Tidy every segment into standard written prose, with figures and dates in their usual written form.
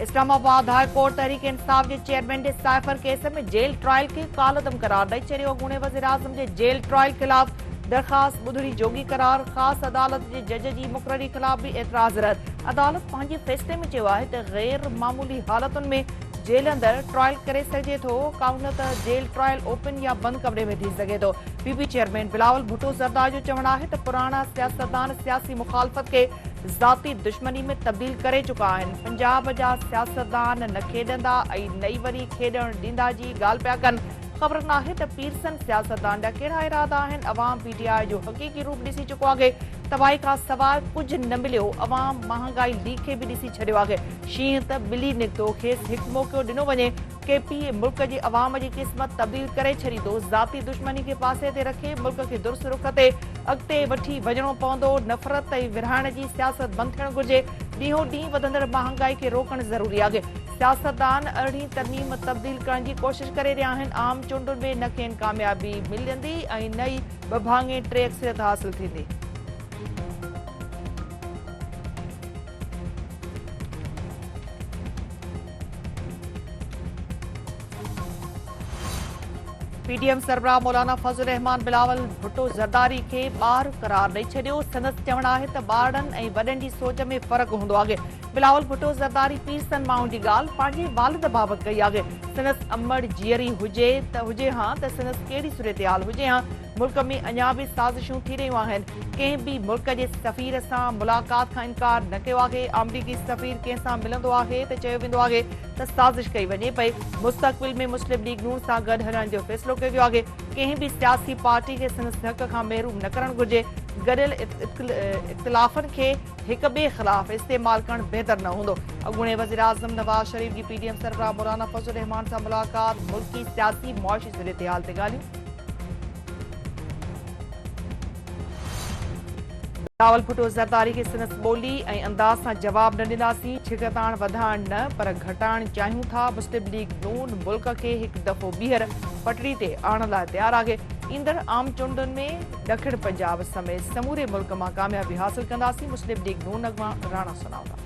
Islamabad high court Tehreek Insaf के chairman के cipher case में जेल ट्रायल के कालदम करार ॾेई छॾियो। अॻूणे वज़ीर आज़म के जेल ट्रायल खिलाफ दरख़्वास्त ॿुधणी जोगी करार। ख़ासि अदालत के जज की मुक़ररी खिलाफ भी एतराज़ रद्द। अदालत पंहिंजे फ़ैसिले में चयो आहे त गैर मामूली हालतुनि में जेल अंदर ट्रायल करे सघे थो, काउन त जेल ट्रायल ओपन या बंद कमरे में थी सघे थो। पीपी चेयरमैन बिलावल भुट्टो ज़रदारी जो चवणु आहे त पुराणा सियासतदान सियासी मुखालफ़त के ज़ाती दुश्मनी में तब्दील करे चुका आहिनि। पंजाब जा सियासतदान न खेॾंदा ऐं नई वरी खेॾण ॾींदा जी ॻाल्हि पिया कनि। ख़बर नाहे त पीरसन सियासतदान जा कहिड़ा इरादा आहिनि। अवाम पीटीआई जो हक़ीक़ी रूप ॾिसी चुको आहे। तबाही खां सवाइ कुझु न मिलियो। अवाम महांगाई लीक खे बि ॾिसी छॾियो आहे। शींहं त ॿिली निकितो, खेसि हिकु मौक़ो ॾिनो वञे। केपी मुल्क जी अवाम जी क़िस्मत तब्दील करे छॾींदो। ज़ाती दुश्मनी खे पासे ते रखे मुल्क खे दुरुस्त रुख ते अॻिते वठी वञणो पवंदो। नफ़रत ऐं विरहाइण जी सियासत बंदि थियणु घुरिजे। ॾींहों ॾींहुं वधंदड़ महांगाई खे रोकणु ज़रूरी आहे। सियासतदान अरिड़हीं तरमीम तब्दील करण जी कोशिश करे रहिया आहिनि। आम चूंडुनि में न खेनि कामयाबी मिलंदी ऐं न ई ॿ भाङे टे अक्सरियत हासिल थींदी। पीडीएम सरबराह मौलाना फज़ल रहमान बिलावल भुट्टो ज़रदारी के ॿार करार ॾेई छॾियो। संदसि चवणु आहे त ॿारनि ऐं वॾनि जी सोच में फ़र्क़ु हूंदो आहे। बिलावल भुट्टो ज़रदारी पीरसन माण्हुनि जी ॻाल्हि पंहिंजे वालिद बाबति कई आहे। संदसि अमड़ जीअरी हुजे हां त संदसि कहिड़ी सूरत हुजे हां, मुल्क में अञा बि साज़िशूं थी रहियूं आहिनि। कंहिं बि मुल्क जे सफ़ीर सां मुलाक़ात खां इनकार न कयो आहे। अमरीकी सफ़ीर कंहिं सां मिलंदो आहे त चयो वेंदो आहे त साज़िश कई वञे पई। मुस्तक़बिल में मुस्लिम लीग नून सां गॾु हलण जो फ़ैसिलो कयो वियो आहे। कंहिं बि सियासी पार्टी खे संदसि हक़ खां महरूम न करणु घुरिजे। गॾियल इख़्तिलाफ़नि खे हिक ॿिए ख़िलाफ़ इस्तेमालु करणु बहितर न हूंदो। अॻूणे वज़ीर आज़म नवाज़ शरीफ़ जी पीडीएम सरबराह मौलाना फज़ल रहमान सां मुलाक़ात। मुल्की सियासी मुआशी सूरत हाल ते ॻाल्हियूं। बिलावल भुट्टो ज़रदारी खे संदसि ॿोली ऐं अंदाज़ सां जवाब न ॾींदासीं। छिकताण वधाइण न पर घटाइण चाहियूं था। मुस्लिम लीग नून मुल्क खे हिकु दफ़ो ॿीहर पटड़ी ते आणण लाइ तयारु आहे। ईंदड़ आम चूंडुनि में ॾखिण पंजाब समेत समूरे मुल्क मां कामयाबी हासिल कंदासीं। मुस्लिम लीग नून अॻवान राणा सनावला।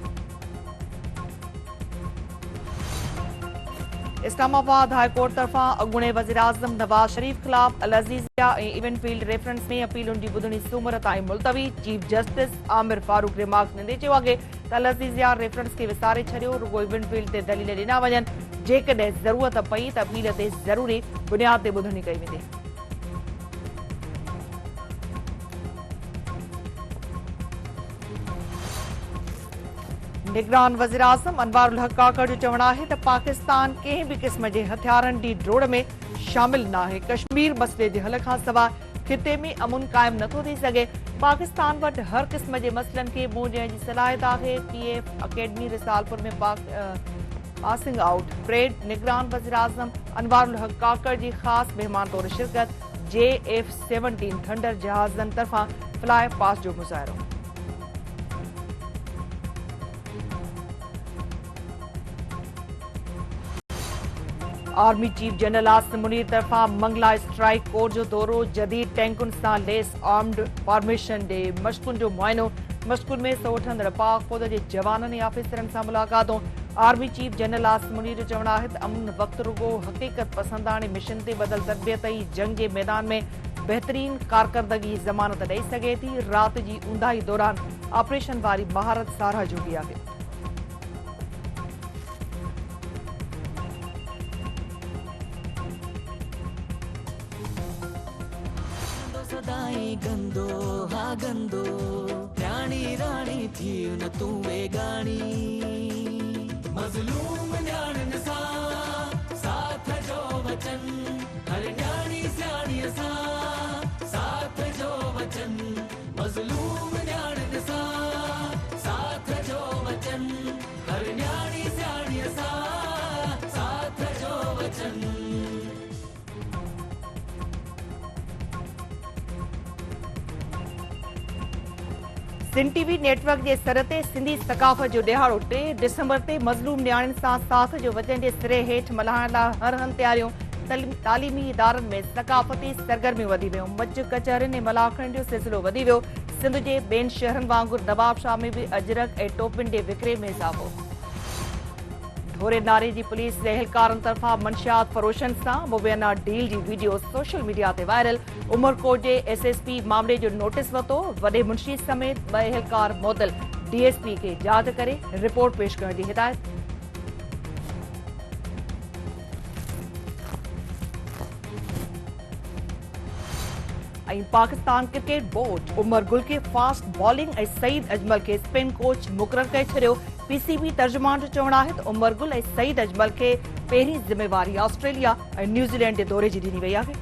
इस्लामाबाद हाई कोर्ट तरफ़ां अॻूणे वज़ीर आज़म नवाज़ शरीफ़ ख़िलाफ़ अल अज़ीज़िया ऐं इवन फील्ड रेफरेंस में अपीलुनि जी ॿुधणी सूमर ताईं मुलतवी। Chief justice Aamir Farooq remarks ॾींदे चयो आहे त अल अज़ीज़िया रेफरेंस खे विसारे छॾियो। रुगो इवन फील्ड ते दलील ॾिना वञनि। जेकॾहिं ज़रूरत पई त अपील ते ज़रूरी बुनियाद ते ॿुधणी कई वेंदी। निगरान वज़ीर आज़म अनवारुल हक काकड़ जो चवणु आहे त पाकिस्तान कंहिं बि क़िस्म जे हथियारनि जी ड्रोड़ में शामिल न आहे। कश्मीर मसइले जे हल खां सवाइ खिते में अमुन क़ाइमु नथो थी सघे। पाकिस्तान वटि हर क़िस्म जे मसइलनि खे मुंहुं ॾियण जी सलाहियत आहे। पीएफ अकेडमी रिसालपुर में पासिंग आउट परेड। निगरान वज़ीर आज़म अनवारुल हक काकड़ जी ख़ासि महिमान तौर शिरकत। JF-17 थंडर जहाज़नि तरफ़ां फ्लाई पास जो मुज़ाहिरो। Army chief general Asim Munir तरफ़ां मंगला स्ट्राइक कोर जो दौरो। जदीद टैंकुनि सां लेस आर्म्ड फॉर्मेशन ॾे मश्कुनि जो मुआइनो। मश्कुनि में हिसो वठंदड़ पाक फ़ौज जे जवाननि ऐं ऑफिसरनि सां मुलाक़ातूं। Army chief general Asim Munir जो चवणु आहे त अमन वक़्तु रुगो हक़ीक़त पसंदाणे मिशन ते बदल तरबियत ई जंग जे मैदान में बहितरीन कारकर्दगी ज़मानत ॾेई सघे थी। राति जी ऊंदाही दौरान ऑपरेशन वारी महारत साराह जोगी आहे। गंदो हा गंदो राणी राणी थी न तू वेगानी मज़लूम न्याणियुनि सां साथ जो वचन हर न्याणी सियाणीअ सां साथ जो वचन मज़लूम न्याणियुनि सां साथ जो वचन हर न्याणी सियाणीअ सां साथ जो वचन। सिंध टीवी नेटवर्क जे सर ते सिंधी सकाफ़त जो ॾिहाड़ो 3 डिसंबर ते मज़लूम न्याणियुनि सां साथ जो वचन जे सिरे हेठि मल्हाइण लाइ हर हंधि तयारियूं। तालीमी इदारनि में सकाफ़ती सरगर्मियूं वधी वियूं। मच कचहरियुनि ऐं मलाखड़नि जो सिलसिलो वधी वियो। सिंध जे ॿियनि शहरनि वांगुरु नवाबशाह में बि अजरक ऐं टोपियुनि जे विकिरे में इज़ाफ़ो। धोरे नारे जी पुलिस जे एहलकारनि तरफ़ां मंशियात फरोशनि सां मुबैना डील जी वीडियो सोशल मीडिया ते वायरल। उमरकोट जे एसएसपी मामले जो नोटिस वरितो। वॾे मुंशी समेत 2 एहलकार मुअतल। डीएसपी खे जांच करे रिपोर्ट पेश करण जी हिदायत। पाकिस्तान क्रिकेट बोर्ड उमर गुल के फास्ट बॉलिंग ऐं सईद अजमल के स्पिन कोच मुक़रर करे छॾियो। पीसीबी तर्जुमान जो चवणु आहे त उमर गुल ऐं सईद अजमल खे पहिरीं ज़िम्मेवारी ऑस्ट्रेलिया ऐं न्यूज़ीलैंड जे दौरे जी ॾिनी वई आहे।